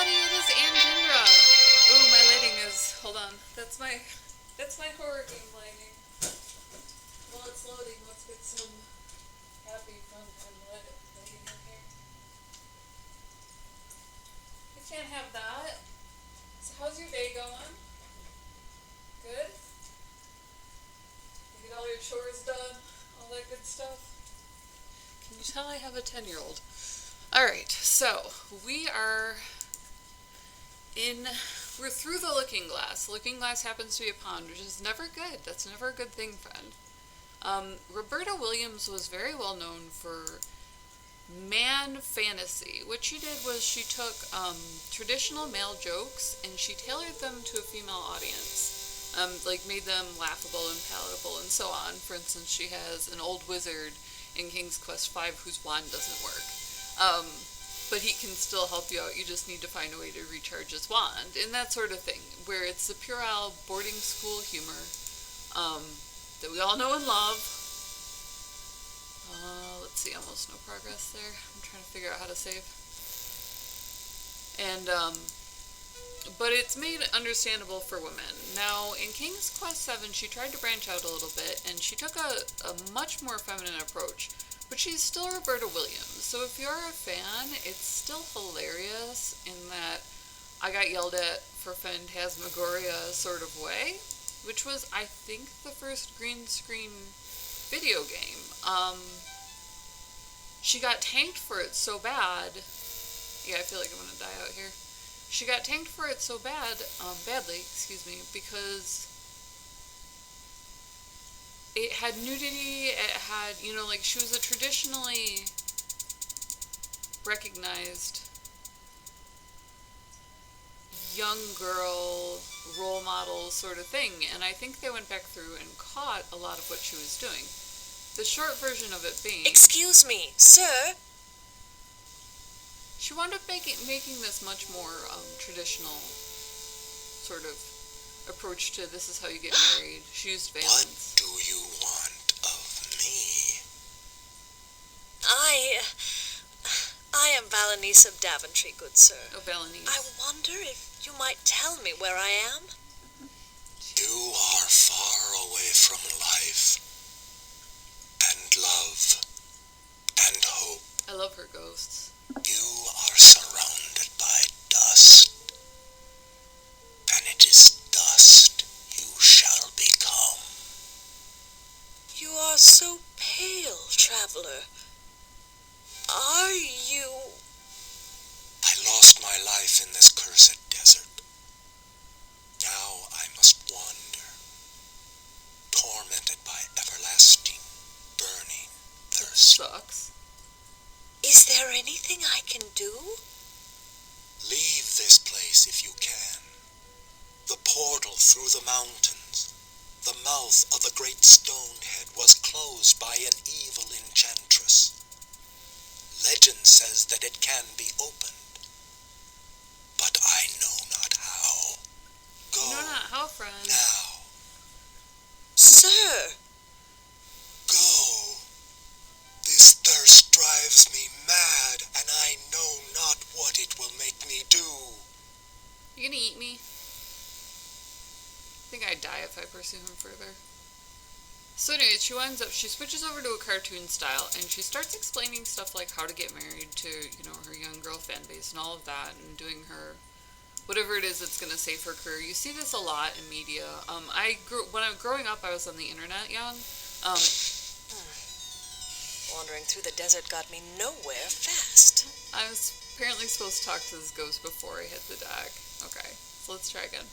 everybody, it is Anjindra. Ooh, my lighting is, hold on, that's my horror game lighting. While it's loading, let's get some happy, fun, and lighting in here. We can't have that. So how's your day going? Good? You get all your chores done? All that good stuff? Can you tell I have a 10-year-old? Alright, so we're through the looking glass. The looking glass happens to be a pond, which is never good. That's never a good thing, friend. Roberta Williams was very well known for man fantasy. What she did was she took traditional male jokes and she tailored them to a female audience. Made them laughable and palatable and so on. For instance, she has an old wizard in King's Quest V whose wand doesn't work. But he can still help you out. You just need to find a way to recharge his wand, and that sort of thing, where it's the puerile boarding school humor that we all know and love. Let's see, almost no progress there. I'm trying to figure out how to save. And, but it's made understandable for women. Now, in King's Quest VII, she tried to branch out a little bit, and she took a much more feminine approach. But she's still Roberta Williams, so if you're a fan, it's still hilarious in that I got yelled at for phantasmagoria sort of way, which was, I think, the first green screen video game. She got tanked for it so bad. Yeah, I feel like I'm gonna die out here. She got tanked for it so badly, because it had nudity, it had, she was a traditionally recognized young girl role model sort of thing, and I think they went back through and caught a lot of what she was doing. The short version of it being... Excuse me, sir? She wound up making this much more traditional sort of approach to this is how you get married. She used valence. What do you want of me? I am Valenice of Daventry, good sir. Oh, Valenice. I wonder if you might tell me where I am? You are far away from life, and love, and hope. I love her ghosts. You are surrounded by dust, and it is dust you shall become. You are so pale, traveler. Are you... I lost my life in this cursed desert. Now I must wander, tormented by everlasting, burning thirst. Sucks. Is there anything I can do? Leave this place if you can. The portal through the mountains, the mouth of the great stone head was closed by an evil enchantress. Legend says that it can be opened, but I know not how. Go You know not how, friend. now. Sir! Go. This thirst drives me mad, and I know not what it will make me do. You gonna eat me? I think I'd die if I pursue him further. So anyways, she switches over to a cartoon style, and she starts explaining stuff like how to get married to, her young girl fan base and all of that, and doing her, whatever it is that's going to save her career. You see this a lot in media. When I was growing up, I was on the internet young. Wandering through the desert got me nowhere fast. I was apparently supposed to talk to this ghost before I hit the deck. Okay, so let's try again.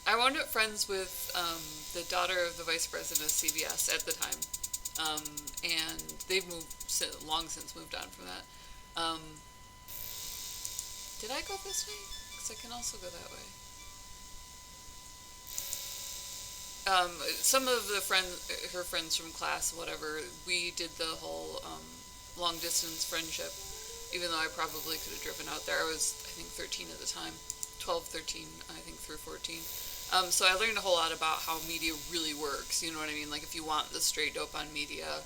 I wound up friends with the daughter of the vice president of CBS at the time, and they've long since moved on from that. Did I go this way? Because I can also go that way. Some of her friends from class, whatever, we did the whole long distance friendship, even though I probably could have driven out there. I was, I think, 13 at the time. 12, 13, I think, through 14. So I learned a whole lot about how media really works, you know what I mean? Like, if you want the straight dope on media,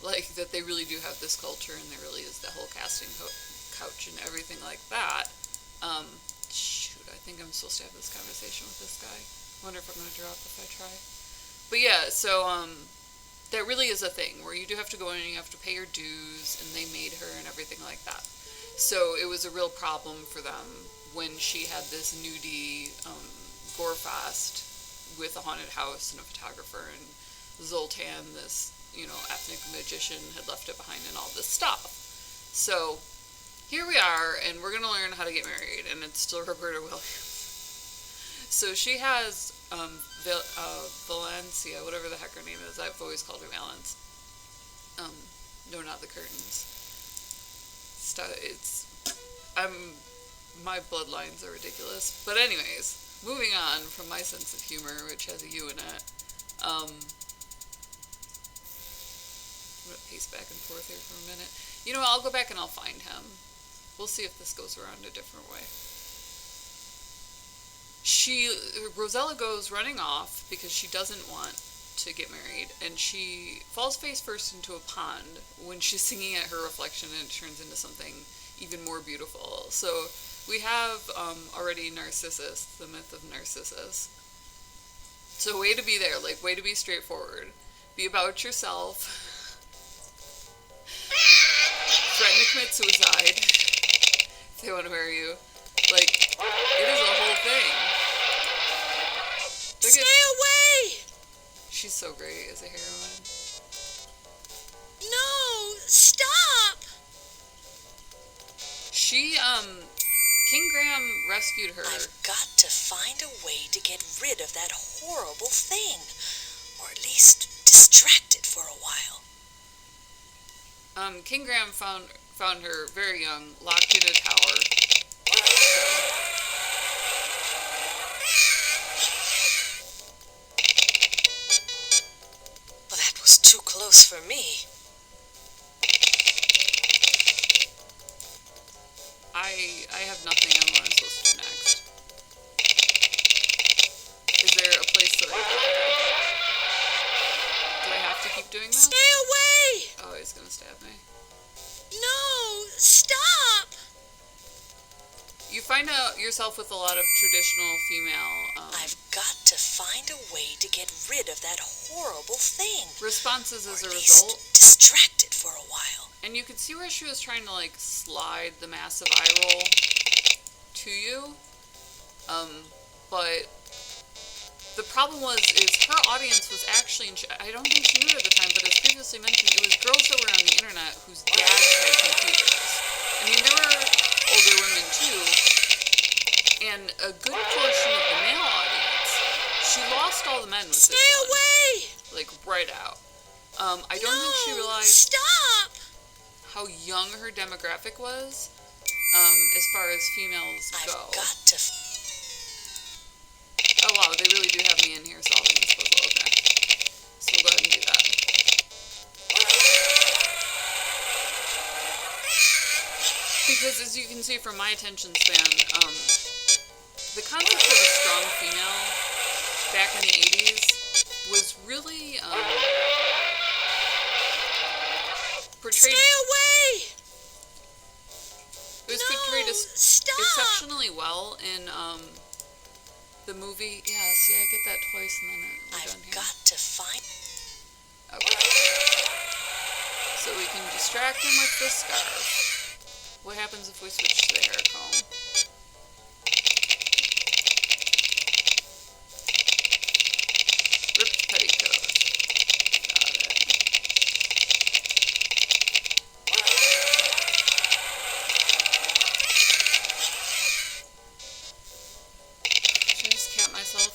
like, that they really do have this culture, and there really is the whole casting couch and everything like that. Shoot, I think I'm supposed to have this conversation with this guy. Wonder if I'm going to drop if I try. But yeah, so that really is a thing where you do have to go in and you have to pay your dues, and they made her and everything like that. So it was a real problem for them when she had this nudie gore fest with a haunted house and a photographer, and Zoltan, this, ethnic magician, had left it behind and all this stuff. So here we are, and we're going to learn how to get married, and it's still Roberta Williams. So she has Valencia, whatever the heck her name is. I've always called her Valence. No, not the curtains. My bloodlines are ridiculous. But anyways, moving on from my sense of humor, which has a U in it. I'm going to pace back and forth here for a minute. I'll go back and I'll find him. We'll see if this goes around a different way. Rosella goes running off because she doesn't want to get married, and she falls face first into a pond when she's singing at her reflection, and it turns into something even more beautiful. So we have already Narcissus, the myth of Narcissus. So way to be there, way to be straightforward. Be about yourself. Threaten to commit suicide if they want to marry you. It is a whole thing. Stay away! She's so great as a heroine. No! Stop! King Graham rescued her. I've got to find a way to get rid of that horrible thing. Or at least distract it for a while. King Graham found her very young, locked in a tower. Well, that was too close for me. I have nothing on what I'm supposed to do next. Is there a place that I can go? Do I have to keep doing this? Stay away! Oh, he's gonna stab me. No! Stop! You find out yourself with a lot of traditional female I've got to find a way to get rid of that horrible thing. responses as Or a at least result. distract it for a while. And you could see where she was trying to slide the massive eye roll to you. But the problem is her audience was actually, I don't think she knew it at the time, but as previously mentioned, it was girls that were on the internet whose dads had computers. I mean, there were older women too, and a good portion of the male audience. She lost all the men with this one. Stay away! Right out. I don't think she realized Stop! how young her demographic was, as far as females go. I've got to... Oh wow, they really do have me in here solving this puzzle. Okay. So we'll go ahead and do that. Because as you can see from my attention span, the concept of a strong female back in the 80s was really portrayed... Stay away! It was portrayed exceptionally well in the movie. Yeah, see, I get that twice and then we're done here. I've got to find... Okay. So we can distract him with the scarf. What happens if we switch to the hair comb? Ripped petticoat. Got it. Should I just cap myself?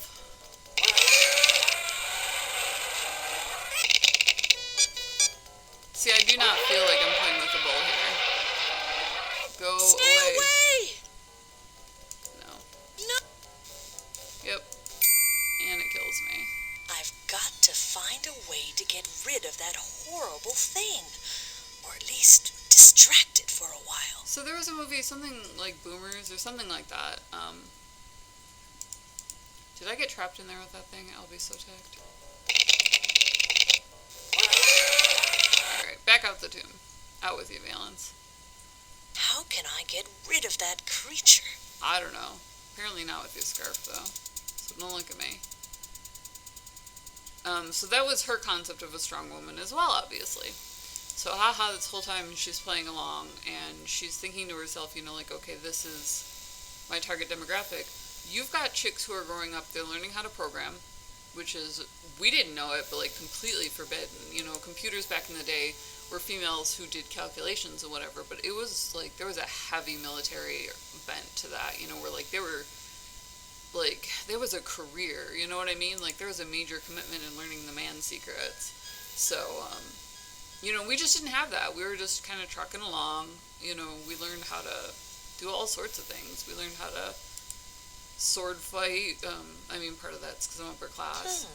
See, I do not feel like I'm playing with a bowl here. Go Stay away! No. No! Yep. And it kills me. I've got to find a way to get rid of that horrible thing. Or at least distract it for a while. So there was a movie, something like Boomers or something like that. Did I get trapped in there with that thing? I'll be so ticked. Alright, back out the tomb. Out with you, Valence. How can I get rid of that creature? I don't know. Apparently not with your scarf, though. So don't look at me. So that was her concept of a strong woman as well, obviously. So haha, this whole time she's playing along, and she's thinking to herself, you know, like, okay, this is my target demographic. You've got chicks who are growing up, they're learning how to program, which is, we didn't know it, but like completely forbidden. You know, computers back in the day were females who did calculations and whatever, but it was like, there was a heavy military bent to that, you know, where like they were, like, there was a career, you know what I mean? Like, there was a major commitment in learning the man secrets. So, you know, we just didn't have that. We were just kind of trucking along. You know, we learned how to do all sorts of things. We learned how to sword fight. I mean, part of that's because I'm upper class.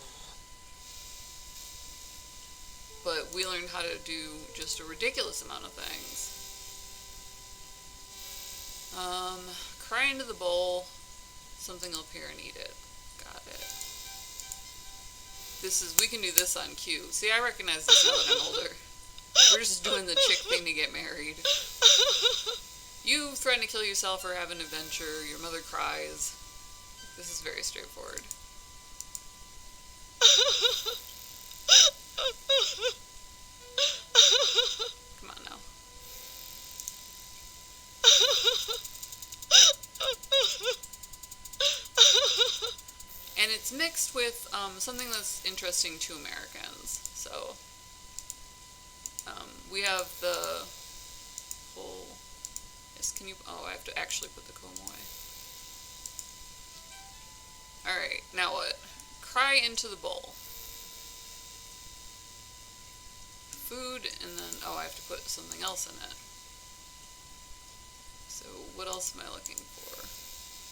But we learned how to do just a ridiculous amount of things. Cry into the bowl. Something will appear and eat it. Got it. This is, we can do this on cue. See, I recognize this now that I'm older. We're just doing the chick thing to get married. You threaten to kill yourself or have an adventure. Your mother cries. This is very straightforward. Come on now. And it's mixed with something that's interesting to Americans. So, we have the whole... Yes, can you... Oh, I have to actually put the comb away. Alright, now what? Cry into the bowl. Food, and then... Oh, I have to put something else in it. So, what else am I looking for?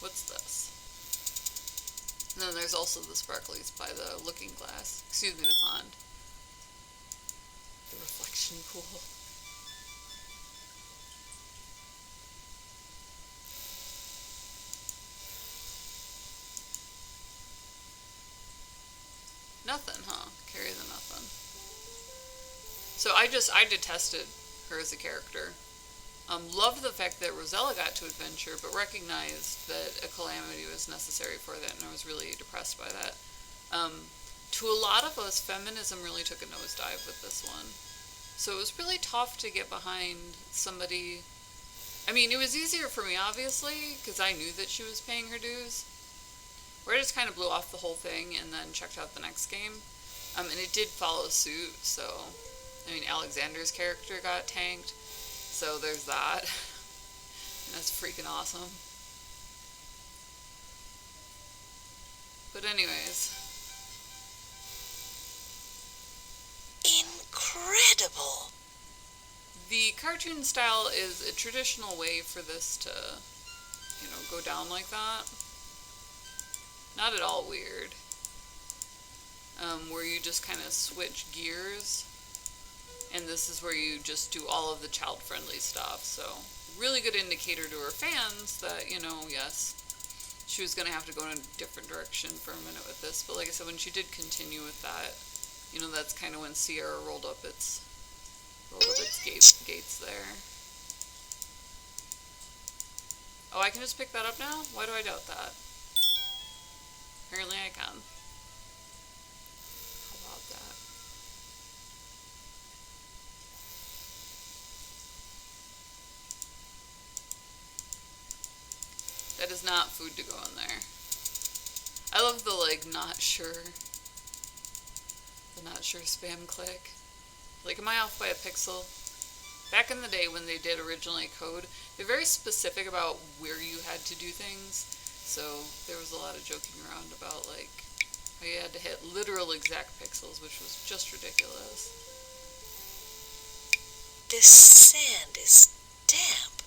What's this? And then there's also the sparklies by the looking glass. Excuse me, the pond. The reflection pool. Nothing, huh? Carry the nothing. So I detested her as a character. Loved the fact that Rosella got to adventure, but recognized that a calamity was necessary for that, and I was really depressed by that. To a lot of us, feminism really took a nosedive with this one. So it was really tough to get behind somebody... I mean, it was easier for me, obviously, because I knew that she was paying her dues. Where I just kind of blew off the whole thing and then checked out the next game. And it did follow suit, so... I mean, Alexander's character got tanked. So there's that. And that's freaking awesome. But anyways. Incredible! The cartoon style is a traditional way for this to, you know, go down like that. Not at all weird. Where you just kind of switch gears. And this is where you just do all of the child-friendly stuff. So, really good indicator to her fans that, you know, yes, she was going to have to go in a different direction for a minute with this. But like I said, when she did continue with that, you know, that's kind of when Sierra rolled up its gates there. Oh, I can just pick that up now? Why do I doubt that? Apparently I can. How about that? That is not food to go in there. I love the, like, not sure spam click. Like, am I off by a pixel? Back in the day when they did originally code, they're very specific about where you had to do things. So there was a lot of joking around about, like, how you had to hit literal exact pixels, which was just ridiculous. This sand is damp.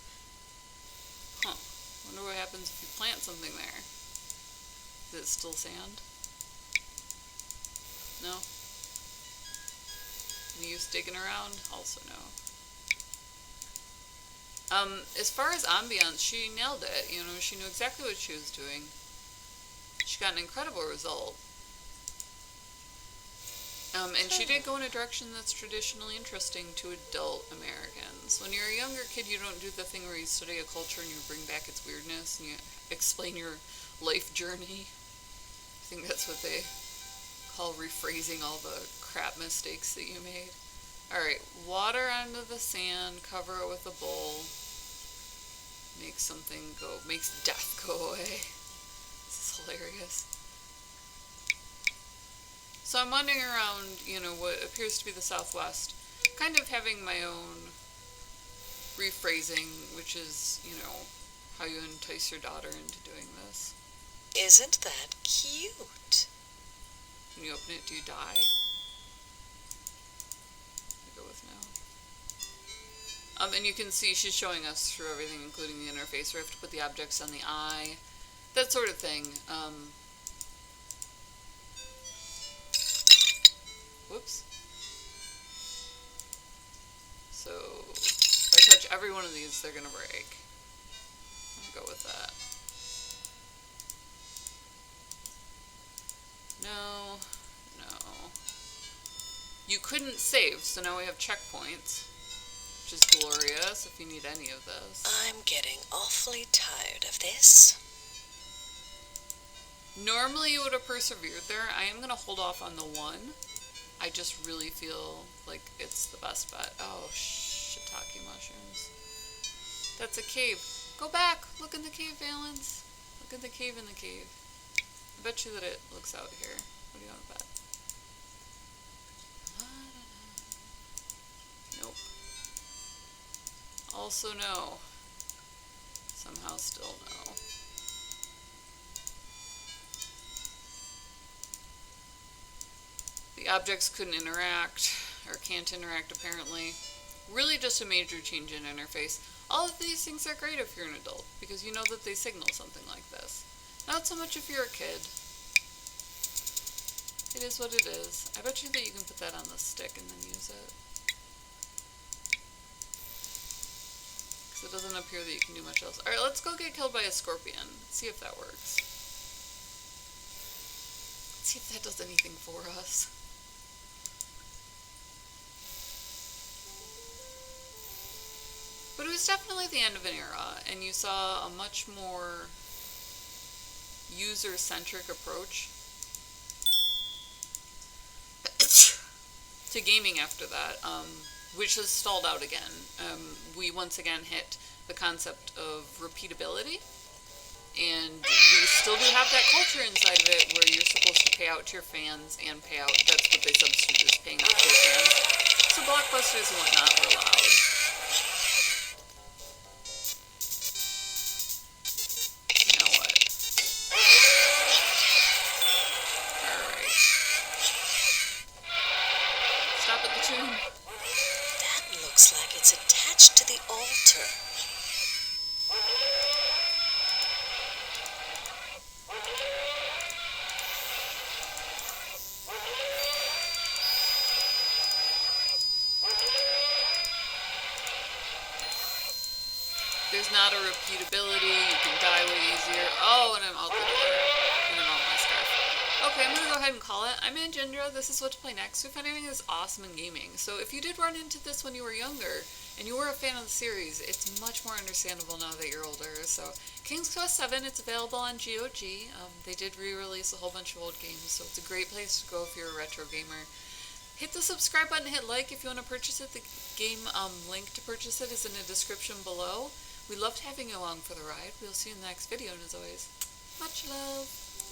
Huh. Wonder what happens if you plant something there. Is it still sand? No? Any use digging around? Also no. As far as ambiance, she nailed it. You know, she knew exactly what she was doing. She got an incredible result. And she did go in a direction that's traditionally interesting to adult Americans. When you're a younger kid, you don't do the thing where you study a culture and you bring back its weirdness and you explain your life journey. I think that's what they call rephrasing all the crap mistakes that you made. Alright, water onto the sand, cover it with a bowl. Makes death go away. This is hilarious. So I'm wandering around, what appears to be the Southwest, kind of having my own rephrasing, which is, how you entice your daughter into doing this. Isn't that cute? When you open it, do you die? I go with no. And you can see she's showing us through everything, including the interface, where we have to put the objects on the eye, that sort of thing. Whoops. So, if I touch every one of these, they're gonna break. I'll go with that. No. You couldn't save, so now we have checkpoints, which is glorious if you need any of this. I'm getting awfully tired of this. Normally you would have persevered there. I am gonna hold off on the one. I just really feel like it's the best bet. Oh, shiitake mushrooms. That's a cave. Go back! Look in the cave, Valence. Look at the cave in the cave. I bet you that it looks out here. What do you want to bet? Nope. Also no. Somehow still no. The objects couldn't interact, or can't interact apparently. Really just a major change in interface. All of these things are great if you're an adult, because you know that they signal something like this. Not so much if you're a kid. It is what it is. I bet you that you can put that on the stick and then use it. Because it doesn't appear that you can do much else. Alright, let's go get killed by a scorpion. See if that works. Let's see if that does anything for us. But it was definitely the end of an era, and you saw a much more user-centric approach to gaming after that, which has stalled out again. We once again hit the concept of repeatability, and we still do have that culture inside of it where you're supposed to pay out to your fans and pay out, that's what they substitute as paying out to your fans. So blockbusters and whatnot were allowed. That looks like it's attached to the altar. There's not a repeatability, you can die way easier. Oh, and I'm out the door. And I'm out my stuff. Okay, I'm gonna go ahead and call it. I'm Anjindra, this is what to play next. We find everything is awesome in gaming. So if you did run into this when you were younger, and you were a fan of the series, it's much more understandable now that you're older. So Quest VII, it's available on GOG. They did re-release a whole bunch of old games, so it's a great place to go if you're a retro gamer. Hit the subscribe button, hit like if you want to purchase it. The game link to purchase it is in the description below. We loved having you along for the ride. We'll see you in the next video, and as always, much love.